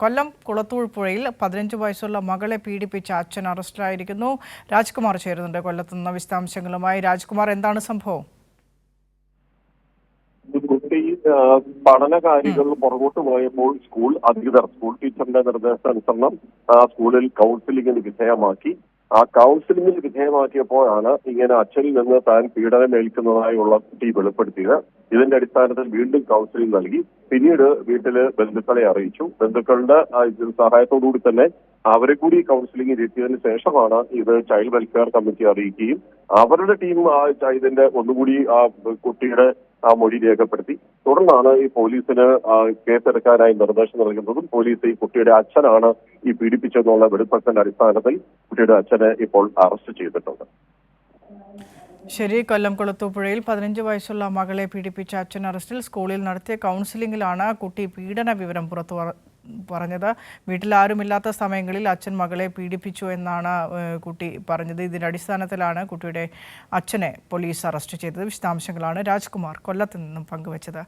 കൊല്ലം കുളത്തൂർ പുഴയിൽ 15 വയസ്സുള്ള മകളെ പീഡിപ്പിച്ച അച്ഛൻ അറസ്റ്റിലായിരിക്കുന്നു. രാജ്കുമാർ ചേരുന്നുണ്ട് കൊല്ലത്ത് നിന്ന് വിശദാംശങ്ങളുമായി. രാജ്കുമാർ, എന്താണ് സംഭവം? കുട്ടി പഠന കാര്യങ്ങളിൽ പുറകോട്ട് പോയപ്പോൾ സ്കൂൾ അധികൃതർ സ്കൂൾ ടീച്ചറിന്റെ നിർദ്ദേശാനുസരണം സ്കൂളിൽ കൗൺസിലിംഗിന് വിധേയമാക്കി. ആ കൗൺസിലിംഗിന് വിധേയമാക്കിയപ്പോഴാണ് ഇങ്ങനെ അച്ഛനിൽ നിന്ന് താൻ പീഡനമേൽക്കുന്നതായുള്ള കുട്ടി വെളിപ്പെടുത്തിയത്. ഇതിന്റെ അടിസ്ഥാനത്തിൽ വീണ്ടും കൗൺസിലിംഗ് നൽകി. പിന്നീട് വീട്ടില് ബന്ധുക്കളെ അറിയിച്ചു. ബന്ധുക്കളുടെ സഹായത്തോടുകൂടി തന്നെ അവരെ കൂടി കൗൺസിലിംഗ് എത്തിയതിനു ശേഷമാണ് ഇത് ചൈൽഡ് വെൽഫെയർ കമ്മിറ്റി അറിയിക്കുകയും അവരുടെ ടീം ഇതിന്റെ ഒന്നുകൂടി കുട്ടിയുടെ മൊഴി രേഖപ്പെടുത്തി. തുടർന്നാണ് ഈ പോലീസിന് കേസെടുക്കാനായി നിർദ്ദേശം നൽകുന്നതും പോലീസ് ഈ കുട്ടിയുടെ അച്ഛനാണ് ഈ പീഡിപ്പിച്ചെന്നുള്ള വെളിപ്പെടുത്തലിന്റെ അടിസ്ഥാനത്തിൽ കുട്ടിയുടെ അച്ഛനെ ഇപ്പോൾ അറസ്റ്റ് ചെയ്തിട്ടുണ്ട്. ശരി, കൊല്ലം കുളത്തൂപ്പുഴയിൽ 15 വയസ്സുള്ള മകളെ പീഡിപ്പിച്ച അച്ഛൻ അറസ്റ്റിൽ. സ്കൂളിൽ നടത്തിയ കൗൺസിലിംഗിലാണ് കുട്ടി പീഡന വിവരം പുറത്തു പറഞ്ഞത്. വീട്ടിൽ ആരുമില്ലാത്ത സമയങ്ങളിൽ അച്ഛൻ മകളെ പീഡിപ്പിച്ചു എന്നാണ് കുട്ടി പറഞ്ഞത്. ഇതിന്റെ അടിസ്ഥാനത്തിലാണ് കുട്ടിയുടെ അച്ഛനെ പോലീസ് അറസ്റ്റ് ചെയ്തത്. വിശദാംശങ്ങളാണ് രാജ്കുമാർ കൊല്ലത്ത് നിന്നും പങ്കുവച്ചത്.